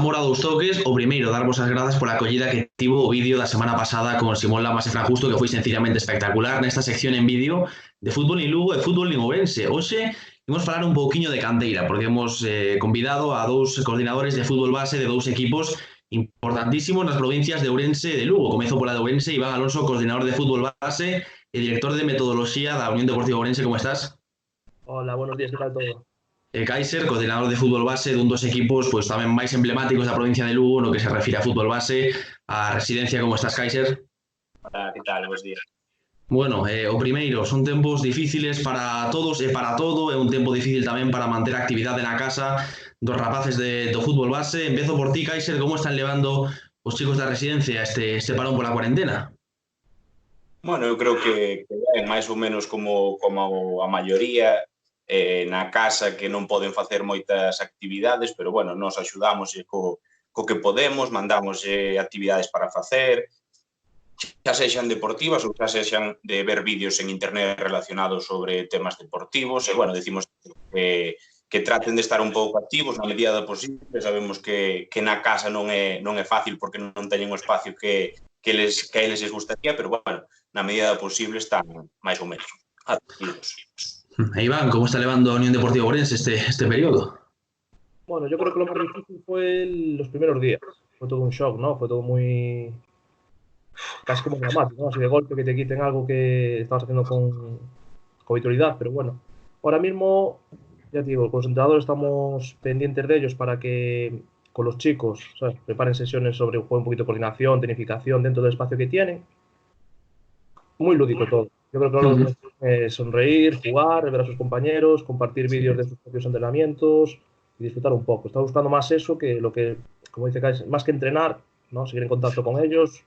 agora dous toques. O primeiro, darvos as grazas pola acollida que tivo o vídeo da semana pasada con Simón Lamas e Fran Justo, que foi sencillamente espectacular nesta sección en vídeo de fútbol en Lugo e fútbol en Ourense. Hoxe imos falar un pouquiño de canteira, porque hemos convidado a dous coordinadores de fútbol base de dous equipos importantísimos nas provincias de Ourense e de Lugo. Comezo pola de Ourense, Iván Alonso, coordinador de fútbol base e director de metodoloxía da Unión Deportiva Ourense. Como estás? Hola, buenos días, ¿qué tal todo? Kaiser, coordinador de fútbol base dun dos equipos pois tamén máis emblemáticos da provincia de Lugo no que se refire a fútbol base, a residencia. Como estás, Kaiser? Hola, ¿qué tal? Buenos días. Bueno, o primeiro, son tempos difíciles para todos e para todo, é un tempo difícil tamén para manter a actividade na casa dos rapaces do fútbol base. Empezo por ti, Kaiser, como están levando os chicos da residencia este parón pola cuarentena? Bueno, eu creo que ben, máis ou menos como a maioría, na casa, que non poden facer moitas actividades, pero bueno, nos axudamos co que podemos, mandamos actividades para facer, xa sexan deportivas ou xa sexan de ver vídeos en internet relacionados sobre temas deportivos, e bueno, decimos que traten de estar un pouco activos na medida do posible. Sabemos que na casa non é fácil porque non teñen o espacio que a eles les gustaría, pero bueno, na medida do posible están máis ou menos activos. Iván, ¿cómo está levando a Unión Deportiva Ourense este periodo? Bueno, yo creo que lo más difícil fue los primeros días. Fue todo un shock, ¿no? Fue todo muy... casi como dramático, ¿no? Así de golpe que te quiten algo que estabas haciendo con habitualidad, pero bueno. Ahora mismo, ya te digo, con los entrenadores estamos pendientes de ellos para que con los chicos, ¿sabes?, preparen sesiones sobre un juego, un poquito de coordinación, tecnificación dentro del espacio que tienen. Muy lúdico todo. Yo creo que ahora lo que es sonreír, jugar, ver a sus compañeros, compartir vídeos de sus propios entrenamientos y disfrutar un poco. Está buscando más eso que lo que, como dice Kais, más que entrenar, ¿no? Seguir en contacto con ellos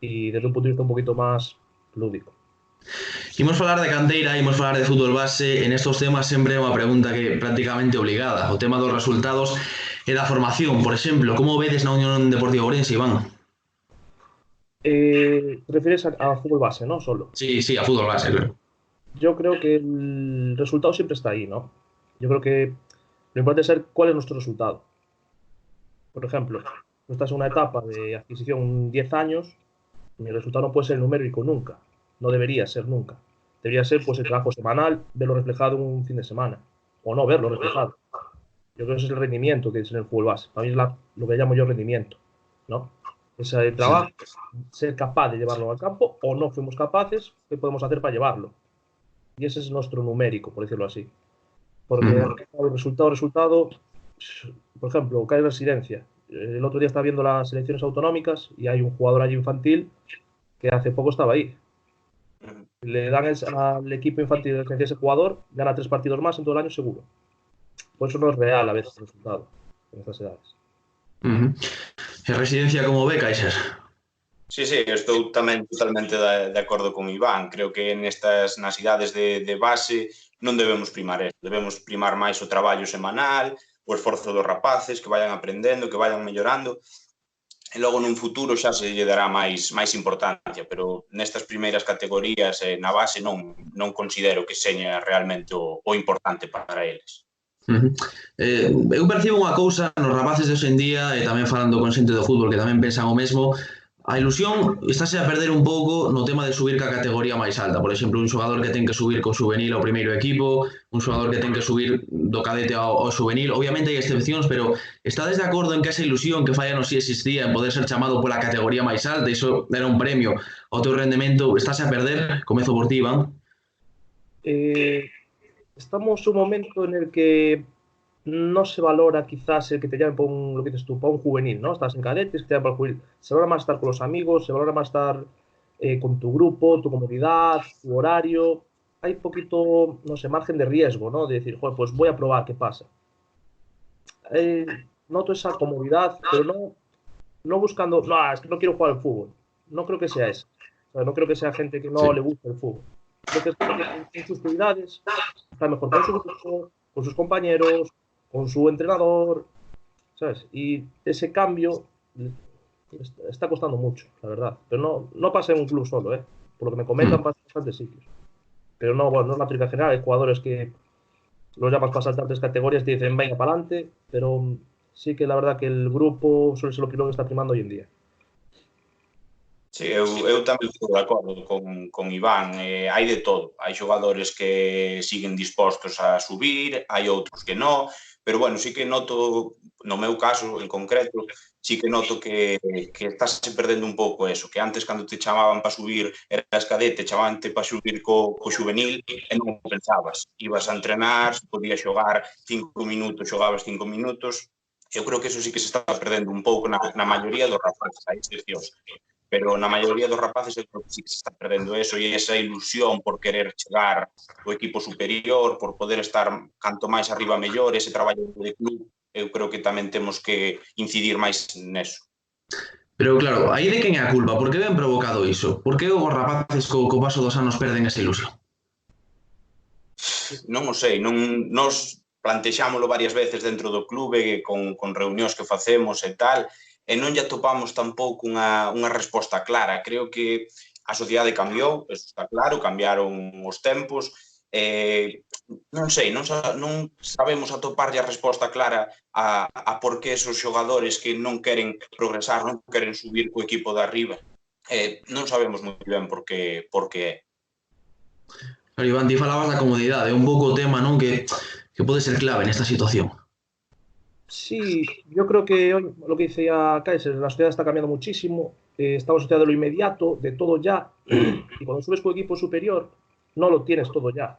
y desde un punto de vista un poquito más lúdico. Imos falar de canteira, imos falar de fútbol base. En estos temas sempre é unha pregunta que é prácticamente obligada. O tema dos resultados e da formación, por exemplo, como vedes na Unión Deportiva Ourense, Iván? ¿Te refieres a fútbol base, no? Solo. Sí, a fútbol base, claro. Yo creo que el resultado siempre está ahí, ¿no? Yo creo que lo importante es saber cuál es nuestro resultado. Por ejemplo, tú estás en una etapa de adquisición 10 años, mi resultado no puede ser numérico nunca. No debería ser nunca. Debería ser pues el trabajo semanal, verlo reflejado en un fin de semana. O no verlo reflejado. Yo creo que ese es el rendimiento que es en el fútbol base. Para mí es lo que llamo yo rendimiento, ¿no? Ese trabajo, ser capaz de llevarlo al campo, o no fuimos capaces, ¿qué podemos hacer para llevarlo? Y ese es nuestro numérico, por decirlo así. Porque el resultado, por ejemplo, cae residencia. El otro día estaba viendo las selecciones autonómicas y hay un jugador allí infantil que hace poco estaba ahí. Le dan al equipo infantil de residencia ese jugador, gana 3 partidos más en todo el año seguro. Por eso no es real a veces el resultado en estas edades. En residencia, como ve, Kaiser? Sí, estou tamén totalmente de acordo con Iván. Creo que nas idades de base non debemos primar isto. Debemos primar máis o traballo semanal, o esforzo dos rapaces, que vayan aprendendo, que vayan mellorando, e logo nun futuro xa se lle dará máis importancia, pero nestas primeiras categorías na base non considero que seña realmente o importante para eles. Eu percibo unha cousa nos rapaces de hoxe en día, e tamén falando con xente do fútbol que tamén pensan o mesmo. A ilusión estáse a perder un pouco no tema de subir ca categoría máis alta. Por exemplo, un xogador que ten que subir co juvenil ao primeiro equipo, un xogador que ten que subir do cadete ao juvenil. Obviamente hai excepcións, pero estades de acordo en que esa ilusión que fai anos si existía en poder ser chamado pola categoría máis alta, iso era un premio ao teu rendemento, estáse a perder? Comezo por ti, Iván. Estamos en un momento en el que no se valora quizás el que te llamen lo que dices tú, para un juvenil, ¿no? Estás en cadetes, que te llaman para el juvenil. Se valora más estar con los amigos, se valora más estar con tu grupo, tu comunidad, tu horario. Hay poquito, no sé, margen de riesgo, ¿no? De decir, joder, pues voy a probar qué pasa. Noto esa comodidad, pero no buscando, no, es que no quiero jugar al fútbol. No creo que sea eso. O sea, no creo que sea gente que no le gusta el fútbol. Creo que en sus prioridades está mejor con su grupo, con sus compañeros, con su entrenador, ¿sabes? Y ese cambio está costando mucho, la verdad. Pero no pasa en un club solo, ¿eh? Por lo que me comentan, pasa en bastantes sitios. Pero no es la tónica general. Hay jugadores que los llamas para saltar 3 categorías y te dicen, venga, para adelante, pero sí que la verdad que el grupo suele ser lo que está primando hoy en día. Sí, eu tamén estou de acordo con Iván. Hai de todo. Hai xogadores que siguen dispostos a subir, hai outros que non, pero bueno, sí que noto, no meu caso en concreto, sí que noto que estás perdendo un pouco eso, que antes cando te chamaban para subir eras cadete, chamaban-te para subir co xuvenil e non o pensabas. Ibas a entrenar, se podías xogar 5 minutos, xogabas 5 minutos. Eu creo que eso sí que se está perdendo un pouco na maioría dos rapaces, hai excepcións. Pero na maioría dos rapaces eu creo que sí que se está perdendo eso e esa ilusión por querer chegar ao equipo superior, por poder estar canto máis arriba mellor, ese traballo de club, eu creo que tamén temos que incidir máis neso. Pero claro, aí de quen é a culpa? Por que ben provocado iso? Por que os rapaces co paso dos anos perden esa ilusión? Non o sei, nos plantexámoslo varias veces dentro do clube con reunións que facemos e tal, e non lle atopamos tampouco unha resposta clara. Creo que a sociedade cambiou, eso está claro, cambiaron os tempos, non sei, non sabemos atoparlle a resposta clara a por que esos xogadores que non queren progresar, non queren subir co equipo de arriba. Non sabemos moi ben por que é. Claro, Iván, ti falabas da comodidade, é un pouco o tema, non? Que pode ser clave nesta situación. Sí, yo creo que hoy, lo que decía Kaiser, la sociedad está cambiando muchísimo, estamos asociados a lo inmediato, de todo ya, y cuando subes con equipo superior, no lo tienes todo ya,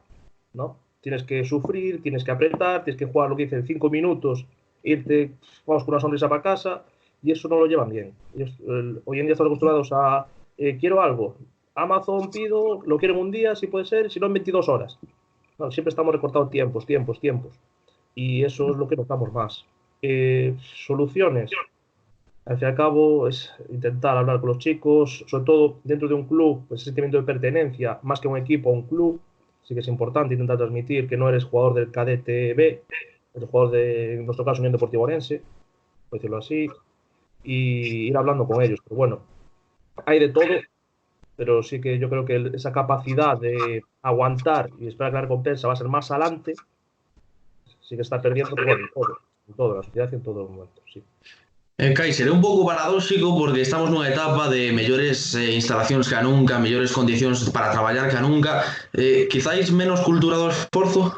¿no? Tienes que sufrir, tienes que apretar, tienes que jugar lo que dicen 5 minutos, irte, vamos con una sonrisa para casa, y eso no lo llevan bien. Hoy en día estamos acostumbrados a, quiero algo, Amazon pido, lo quiero en un día, si puede ser, si no en 22 horas. No, siempre estamos recortando tiempos, y eso es lo que notamos más. Soluciones. Al fin y al cabo es intentar hablar con los chicos, sobre todo dentro de un club, pues ese sentimiento de pertenencia, más que un equipo, un club. Sí que es importante intentar transmitir que no eres jugador del cadete B, eres jugador de, en nuestro caso, Unión Deportiva Orense, por decirlo así, y ir hablando con ellos. Pero bueno, hay de todo, pero sí que yo creo que esa capacidad de aguantar y esperar que la recompensa va a ser más adelante, sí que está perdiendo, pero bueno, en todo, la sociedad y en todo momento, sí. Kaiser, é un pouco paradóxico porque estamos nunha etapa de mellores instalacións que a nunca, mellores condicións para traballar que a nunca, quizáis menos cultura do esforzo?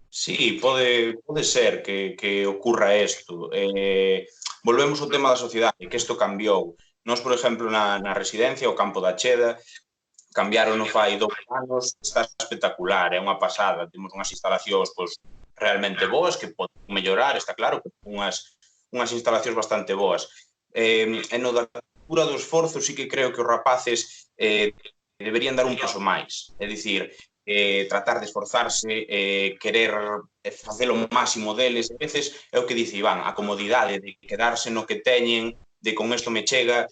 Sí, pode ser que ocurra isto. Volvemos ao tema da sociedade, que isto cambiou. Nós, por exemplo, na residencia, o Campo da Cheda, cambiaron no fai 2 anos, está espectacular, é unha pasada. Temos unhas instalacións pois, realmente boas, que poden mellorar, está claro, que unhas instalacións bastante boas. E no da cultura do esforzo sí que creo que os rapaces deberían dar un paso máis. É dicir, tratar de esforzarse, querer facer o máximo deles. A veces é o que dice Iván, a comodidade de quedarse no que teñen, de con isto me chega,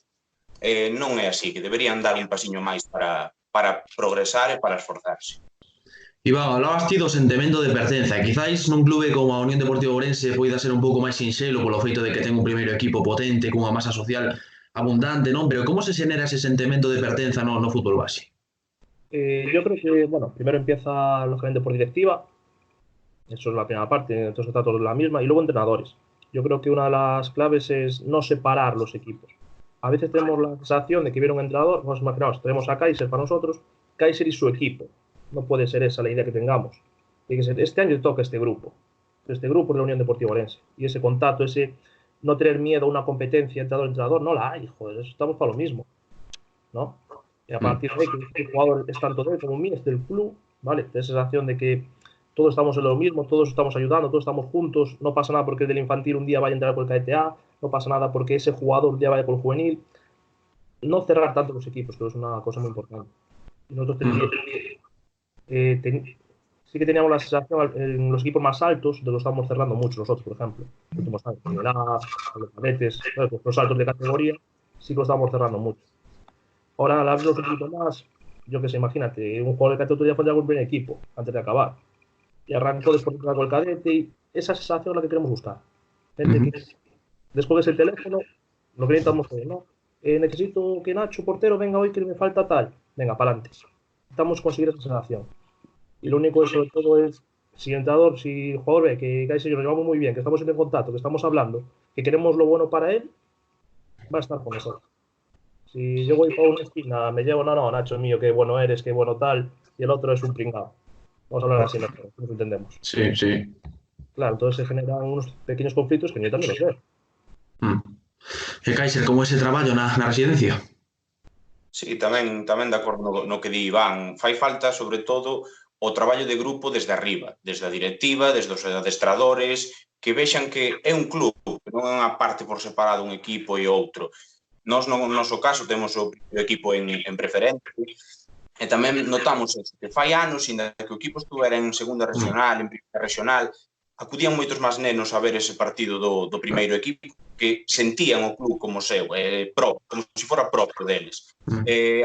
non é así, que deberían dar un pasiño máis para progresar e para esforzarse. Iván, hablabas ti do sentimento de pertenza. Quizáis nun clube como a Unión Deportiva Ourense poida ser un pouco máis sinxelo polo feito de que ten un primeiro equipo potente, cunha masa social abundante, non? Pero como se xenera ese sentimento de pertenza no fútbol base? Yo creo que, bueno, primero empieza lógicamente por directiva, eso es la primera parte, entonces está todo la misma, y luego entrenadores. Yo creo que una de las claves es no separar los equipos. A veces tenemos la sensación de que viene un entrenador, vamos a imaginaros, tenemos a Kaiser para nosotros, Kaiser y su equipo. No puede ser esa la idea que tengamos. Tiene que ser, este año toca este grupo es la Unión Deportiva Orense. Y ese contacto, ese no tener miedo a una competencia entrenador-entrenador, no la hay, joder, estamos para lo mismo, ¿no? Y a partir de ahí, que el jugador es tanto de él como mío, es del club, ¿vale? Te da esa sensación de que todos estamos en lo mismo, todos estamos ayudando, todos estamos juntos, no pasa nada porque el del infantil un día vaya a entrar con el cadete A, no pasa nada porque ese jugador un día vaya con el juvenil. No cerrar tanto los equipos, que es una cosa muy importante. Y nosotros sí que teníamos la sensación en los equipos más altos de lo estamos cerrando mucho nosotros, por ejemplo. Los últimos años, en el A, los cadetes, los saltos de categoría, sí que lo estamos cerrando mucho. Ahora, al abrirlos un poquito más, yo que sé, imagínate, un jugador de cadete otro día fue a un primer equipo antes de acabar. Y arrancó después de con el cadete y esa sensación es la que queremos buscar. Gente que después el teléfono, lo que necesitamos es, ¿no? Necesito que Nacho, portero, venga hoy que me falta tal. Venga, para adelante. Necesitamos conseguir esa sensación. Y lo único, sobre todo, es Si el entrenador, si el jugador ve que Kaiser y yo nos llevamos muy bien, que estamos en contacto, que estamos hablando, que queremos lo bueno para él, va a estar con nosotros. Si yo voy para una esquina, me llevo, no, Nacho mío, qué bueno eres, qué bueno tal, y el otro es un pringado. Vamos a hablar así mejor, nos entendemos. Sí, sí. Claro, entonces se generan unos pequeños conflictos que yo también los veo. E Kaiser, como ese traballo na residencia? Sí, tamén de acordo no que di Iván. Fai falta, sobre todo, o traballo de grupo desde arriba, desde a directiva, desde os adestradores, que vexan que é un club, que non é unha parte por separado un equipo e outro. Nós, no noso caso, temos o equipo en preferente, e tamén notamos eso, que fai anos, inda que o equipo estuvera en segunda regional, en primeira regional, acudían moitos máis nenos a ver ese partido do primeiro equipo, que sentían o club como seu, propio, como se fora propio deles.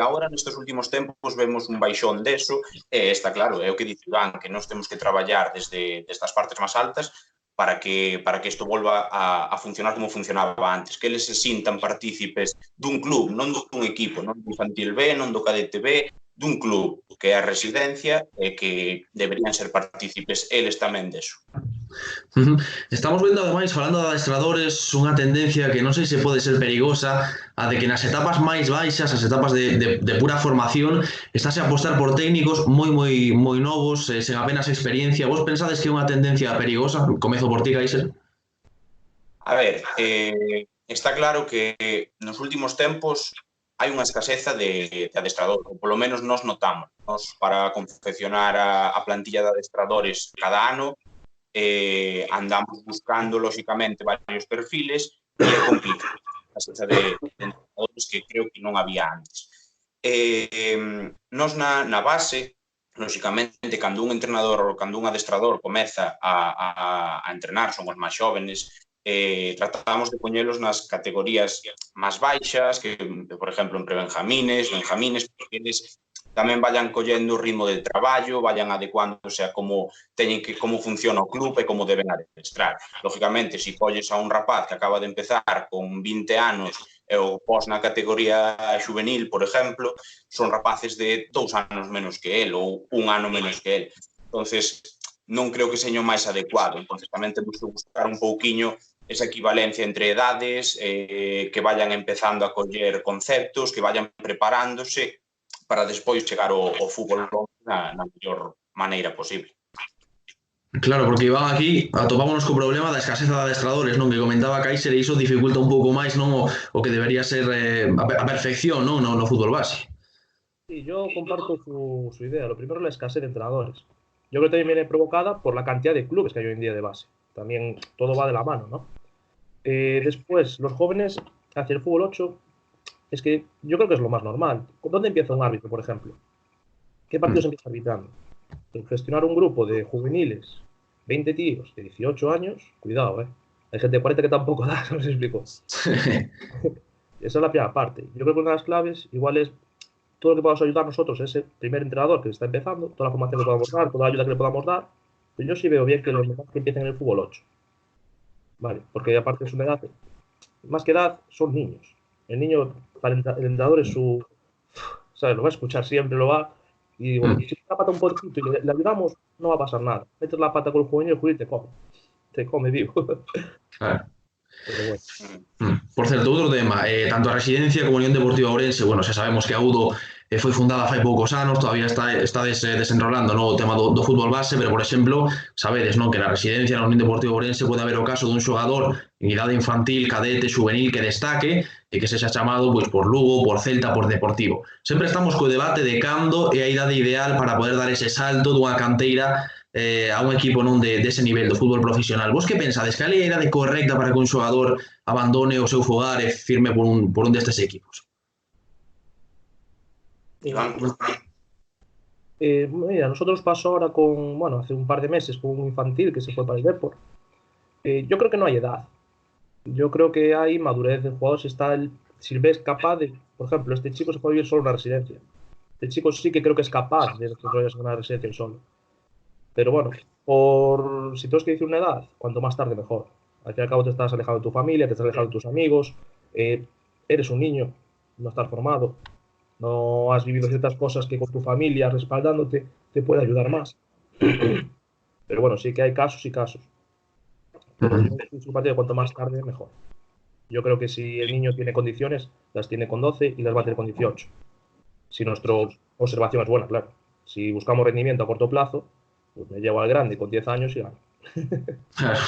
Agora, nestes últimos tempos, vemos un baixón deso, e está claro, é o que dice Iván, que nós temos que traballar desde estas partes máis altas para que isto volva a funcionar como funcionaba antes, que eles se sintan partícipes dun club, non dun equipo, non do infantil B, non do cadete B, dun club, que é a residencia, e que deberían ser partícipes eles tamén deso. Estamos vendo, ademais, falando de adestradores, unha tendencia que non sei se pode ser perigosa, a de que nas etapas máis baixas, as etapas de pura formación, estáse a apostar por técnicos moi novos, sen apenas experiencia. Vos pensades que é unha tendencia perigosa? Comezo por ti, Kaiser. A ver, está claro que nos últimos tempos hai unha escaseza de adestrador, ou polo menos nós notamos. Nós, para confeccionar a plantilla de adestradores cada ano, andamos buscando, lóxicamente, varios perfiles e é complicado. A escaseza de adestradores que creo que non había antes. Nós na base, lóxicamente, cando un adestrador comeza a entrenar, son os máis xóvenes, tratamos de poñelos nas categorías máis baixas, que, por exemplo, en prebenjamines, porque eles tamén vayan collendo o ritmo de traballo, vayan adecuándose a como funciona o club e como deben adestrar. Lógicamente, se colles a un rapaz que acaba de empezar con 20 anos e o pos na categoría juvenil, por exemplo, son rapaces de 2 anos menos que el ou 1 ano menos que el. Entonces, non creo que seño máis adecuado. Entonces, tamén temos que buscar un pouquiño esa equivalencia entre edades, que vayan empezando a coller conceptos, que vayan preparándose para despois chegar ao fútbol na mellor maneira posible. Claro, porque Iván, aquí atopámonos co problema da escaseza de adestradores, non? Que comentaba Kaiser, e iso dificulta un pouco máis, non, o que debería ser a perfección, non, no fútbol base. Sí, yo comparto su idea. Lo primero, la escasez de entrenadores. Yo creo que también viene provocada por la cantidad de clubes que hay hoy en día de base. También todo va de la mano, ¿no? Después, los jóvenes hacia el fútbol 8, es que yo creo que es lo más normal. ¿Dónde empieza un árbitro, por ejemplo? ¿Qué partidos empieza arbitrando? Gestionar un grupo de juveniles, 20 tíos de 18 años, cuidado, ¿eh? Hay gente de 40 que tampoco da, no se explico. Esa es la primera parte. Yo creo que una de las claves igual es todo lo que podamos ayudar nosotros, ese primer entrenador que está empezando, toda la formación que podamos dar, toda la ayuda que le podamos dar. Pero yo sí veo bien que los demás que empiecen en el fútbol 8. Vale, porque aparte es una edad, más que edad, son niños. El niño, para el entrenador es su... ¿Sabes? Lo va a escuchar siempre, lo va... Y digo, si la pata un poquito y le ayudamos, no va a pasar nada. Metes la pata con el juvenil y el juvenil te come. Te come, digo. Claro. Pero bueno. Por certo, outro tema, tanto a Residencia como a Unión Deportiva Ourense, bueno, xa sabemos que a UDO foi fundada fai poucos anos, todavía está desenrolando no, o tema do fútbol base, pero, por exemplo, sabedes, non, que na Residencia, na Unión Deportiva Ourense, pode haber o caso dun xogador en idade infantil, cadete, juvenil, que destaque e que sexa chamado pois, por Lugo, por Celta, por Deportivo. Sempre estamos co debate de cando é a idade ideal para poder dar ese salto dunha canteira a un equipo non dese nivel do fútbol profesional. Vos que pensades? Cal é a idade correcta para que un xogador abandone o seu fogar e firme por un destes equipos? Iván. Mira, nosotros pasó ahora con, bueno, hace un par de meses con un infantil que se fue para el Depor. Yo creo que no hay edad. Yo creo que hay madurez del jugador si ves capaz de, por ejemplo, este chico se puede vivir solo en una residencia. Este chico sí que creo que es capaz de desarrollarse en una residencia solo. Pero bueno, si tenemos que decir una edad, cuanto más tarde mejor. Al fin y al cabo te estás alejado de tu familia, te estás alejado de tus amigos, eres un niño, no estás formado, no has vivido ciertas cosas que con tu familia respaldándote te puede ayudar más. Pero bueno, sí que hay casos y casos. Pero yo soy partidario de cuanto más tarde, mejor. Yo creo que si el niño tiene condiciones, las tiene con 12 y las va a tener con 18. Si nuestra observación es buena, claro. Si buscamos rendimiento a corto plazo, pues me llevo al grande con 10 años y gano. Claro.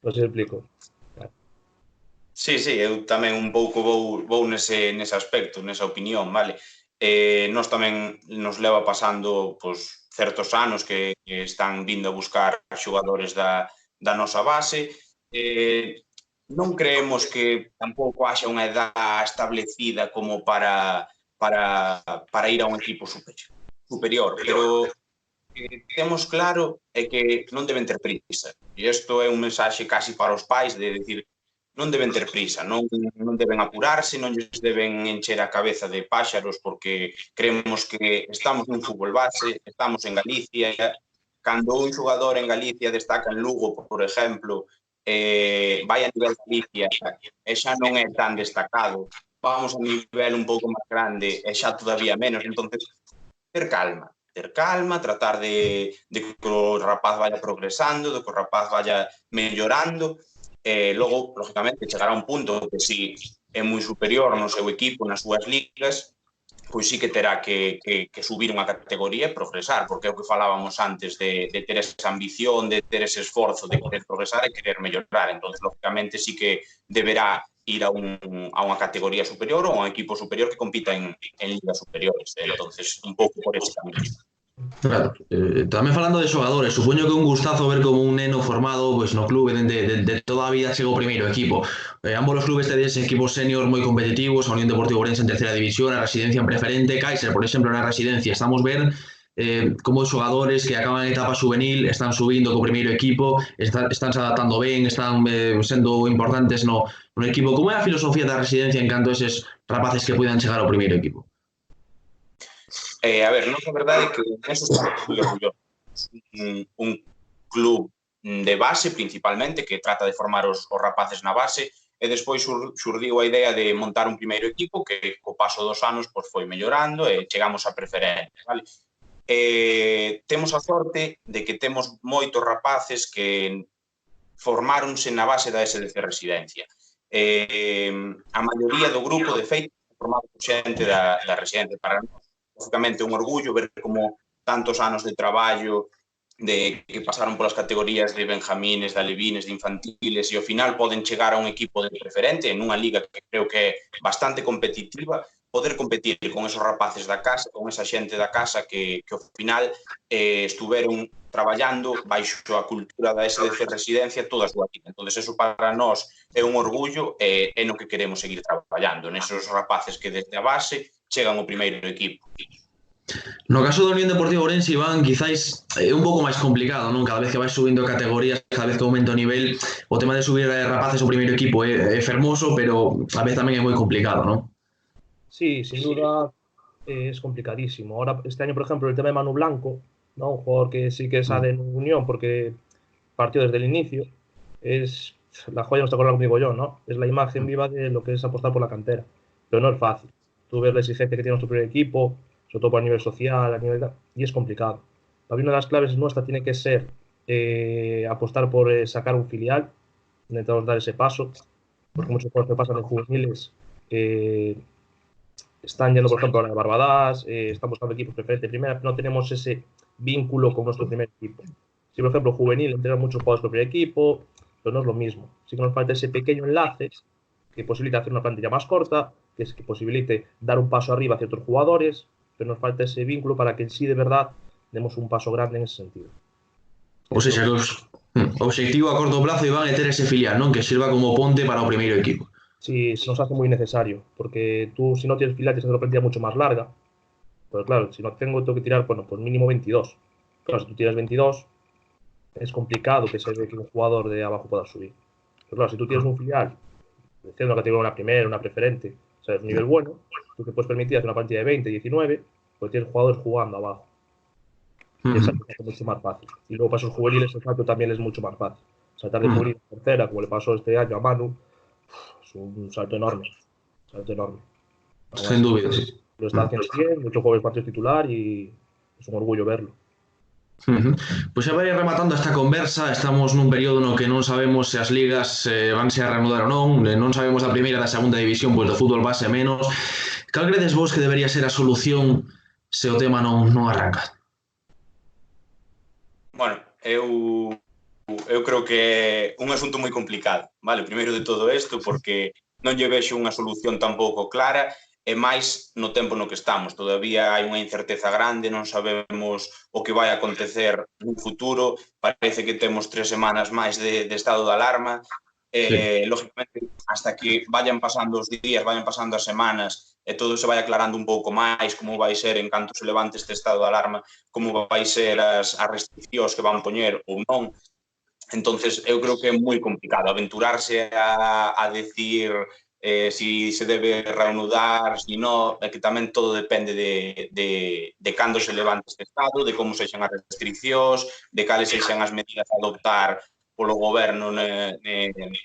No sé si explico. Claro. Sí, eu tamén un pouco vou nese aspecto, nesa opinión, vale? Nós tamén nos leva pasando certos anos que están vindo a buscar xogadores da nosa base. Non creemos que tampouco haxa unha edad establecida como para ir a un equipo superior, pero temos claro é que non deben ter prisa. E isto é un mensaxe casi para os pais de decir non deben ter prisa, non deben apurarse, non lles deben encher a cabeza de páxaros porque creemos que estamos nun fútbol base, estamos en Galicia, cando un xogador en Galicia destaca en Lugo, por exemplo, vai a nivel Galicia e xa non é tan destacado, vamos a nivel un pouco máis grande e xa todavía menos, entonces ter calma, tratar de que o rapaz vaya progresando, de que o rapaz vaya mellorando. Logo, lógicamente, chegará un punto que si é moi superior no seu equipo, nas súas ligas, pois sí que terá que subir unha categoría e progresar, porque é o que falábamos antes de ter esa ambición, de ter ese esforzo, de querer progresar e querer mellorar. Entón, lógicamente, sí que deberá ir a unha categoría superior ou a un equipo superior que compita en ligas superiores. Entonces, un pouco por ese camino. Claro, tamén falando de xogadores, supoño que é un gustazo ver como un neno formado pois, no clube de toda a vida chega ao primeiro equipo. Ambos os clubes tedes equipos senior moi competitivos, a Unión Deportivo Ourense en terceira división, a Residencia en preferente, Kaiser, por exemplo, na Residencia. Estamos ver como os xogadores que acaban en etapa juvenil están subindo co primeiro equipo, están se adaptando ben, están sendo importantes no equipo. Como é a filosofía da Residencia en canto a eses rapaces que poidan chegar ao primeiro equipo? A ver, non é verdade que eso está moi orgulloso. Un club de base, principalmente, que trata de formar os rapaces na base, e despois surdiu a idea de montar un primeiro equipo que, co paso dos anos, foi mellorando e chegamos a preferente, vale? Temos a sorte de que temos moitos rapaces que formáronse na base da SDC Residencia. A maioría do grupo, de feito, formado por xente da Residencia. Para nós, lógicamente, un orgullo ver como tantos anos de traballo que pasaron polas categorías de benjamines, de alevines, de infantiles e ao final poden chegar a un equipo de preferente nunha liga que creo que é bastante competitiva, poder competir con esos rapaces da casa, con esa xente da casa que ao final estuveron traballando baixo a cultura da SDC Residencia toda a súa vida. Entón, eso para nós é un orgullo e é no que queremos seguir traballando, nesos rapaces que desde a base chegan ao primeiro equipo. No caso da Unión Deportiva Ourense, Iván, quizáis é un pouco máis complicado, non? Cada vez que vais subindo categorías, cada vez que aumenta o nivel, o tema de subir rapaces ao primeiro equipo é fermoso, pero a vez tamén é moi complicado, non? Sí, sin duda es complicadísimo. Ahora, este año, por ejemplo, el tema de Manu Blanco, ¿no? Un jugador que sí que sale en Unión porque partió desde el inicio, es la joya, no está acordando conmigo yo, ¿no? Es la imagen viva de lo que es apostar por la cantera. Pero no es fácil. Tú ves la exigencia que tiene nuestro primer equipo, sobre todo por a nivel social, a nivel y es complicado. Para mí una de las claves nuestra tiene que ser apostar por sacar un filial, intentamos dar ese paso, porque muchos jugadores que pasan de juveniles están yendo, por ejemplo, a Barbadas, están buscando equipos preferentes primera, no tenemos ese vínculo con nuestro primer equipo. Si, por ejemplo, juvenil entrenan muchos jugadores del primer equipo, pero no es lo mismo. Sí que nos falta ese pequeño enlace que posibilite hacer una plantilla más corta, que posibilite dar un paso arriba hacia otros jugadores, pero nos falta ese vínculo para que en sí, de verdad, demos un paso grande en ese sentido. Ou seja, que o objetivo a corto plazo, Iván, é ter ese filial, non? Que sirva como ponte para o primeiro equipo. Sí, se nos hace muy necesario, porque tú, si no tienes filial, tienes una plantilla mucho más larga. Pero claro, si no tengo que tirar, bueno, pues mínimo 22. Claro, si tú tiras 22, es complicado que un jugador de abajo pueda subir. Pero claro, si tú tienes un filial, tienes una categoría, una primera, una preferente, o sea, es un nivel bueno, tú te puedes permitir hacer una plantilla de 20, 19, pues tienes jugadores jugando abajo. Y esa es mucho más fácil. Y luego para esos juveniles, el salto también es mucho más fácil. Saltar de juvenil a tercera, como le pasó este año a Manu, es un salto enorme. Sin duda, sí. Lo está haciendo bien, muchos jugadores partidos titular y es un orgullo verlo. Pois xa vai rematando esta conversa, estamos nun período no que non sabemos se as ligas vanse a reanudar ou non, non sabemos da primeira e da segunda división, pois do fútbol base menos. Cal credes vos que debería ser a solución se o tema non arranca? Bueno, eu creo que é un asunto moi complicado, vale? Primeiro de todo isto, porque non lle vexo unha solución tampouco clara, e máis no tempo no que estamos. Todavía hai unha incerteza grande, non sabemos o que vai acontecer no futuro, parece que temos 3 semanas máis de estado de alarma, lógicamente, hasta que vayan pasando os días, vayan pasando as semanas, e todo se vai aclarando un pouco máis, como vai ser en canto se levante este estado de alarma, como vai ser as restriccións que van poñer ou non. Entonces, eu creo que é moi complicado aventurarse a decir si se debe reanudar, si non, é que tamén todo depende de cando se levante este estado, de como sexan as restriccións, de cales sexan as medidas a adoptar polo goberno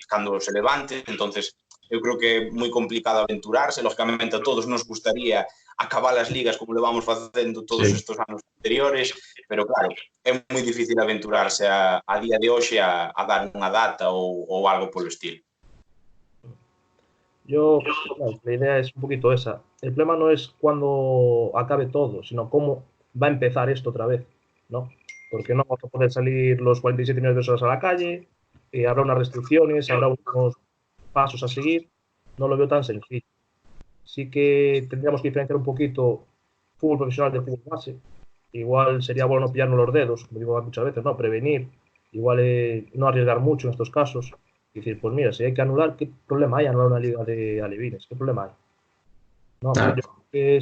cando se levante. Entonces, eu creo que é moi complicado aventurarse. Lógicamente, a todos nos gustaría acabar as ligas como levamos facendo todos estes anos anteriores, pero claro, é moi difícil aventurarse a día de hoxe a dar unha data ou algo polo estilo. La idea es un poquito esa. El problema no es cuando acabe todo, sino cómo va a empezar esto otra vez, ¿no? Porque no vamos a poder salir los 47 millones de personas a la calle, habrá unas restricciones, habrá unos pasos a seguir. No lo veo tan sencillo. Sí que tendríamos que diferenciar un poquito fútbol profesional de fútbol base. Igual sería bueno no pillarnos los dedos, como digo muchas veces, ¿no? Prevenir. Igual no arriesgar mucho en estos casos. Y decir, pues mira, si hay que anular, ¿qué problema hay anular una liga de alevines? ¿Qué problema hay? No, yo creo que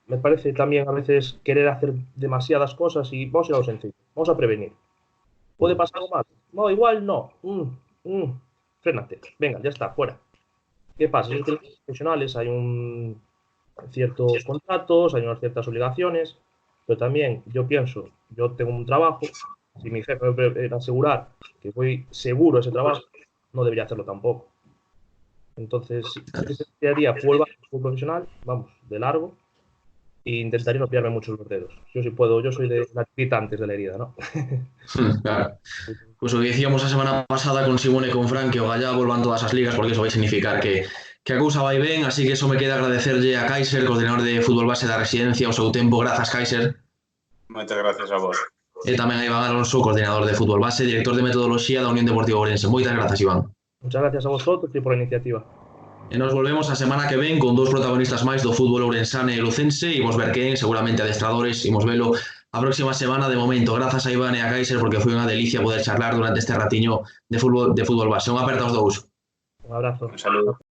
me parece también a veces querer hacer demasiadas cosas y vamos a ir a lo sencillo. Vamos a prevenir. ¿Puede pasar algo más? No, igual no. Frénate. Venga, ya está, fuera. ¿Qué pasa? Si los profesionales hay ciertos contratos, hay unas ciertas obligaciones, pero también yo pienso, yo tengo un trabajo, si mi jefe me puede asegurar que voy seguro a ese trabajo, no debería hacerlo tampoco. Entonces, sí haría fútbol profesional, vamos, de largo, e intentaría no pillarme mucho los dedos. Yo sí puedo, yo soy de la tita antes de la herida, ¿no? Claro. Pues o que dicíamos a semana pasada con Simone e con Fran, que ojalá volvan todas as ligas, porque eso vai significar que a cousa vai ben, así que eso me queda agradecerlle a Kaiser, coordinador de fútbol base da Residencia, o seu tempo. Grazas, Kaiser. Moitas gracias a vos. E tamén a Iván Alonso, coordinador de fútbol base, director de metodoloxía da Unión Deportiva Ourense. Moitas grazas, Iván. Muchas gracias a vosotros y por la iniciativa. E nos volvemos a semana que ven con dos protagonistas máis do fútbol ourensane e lucense. Imos ver quen, seguramente adestradores, imos velo a próxima semana. De momento, grazas a Iván e a Kaiser, porque foi unha delicia poder charlar durante este ratiño de fútbol base. Un aperta aos dous. Un abrazo. Un saludo.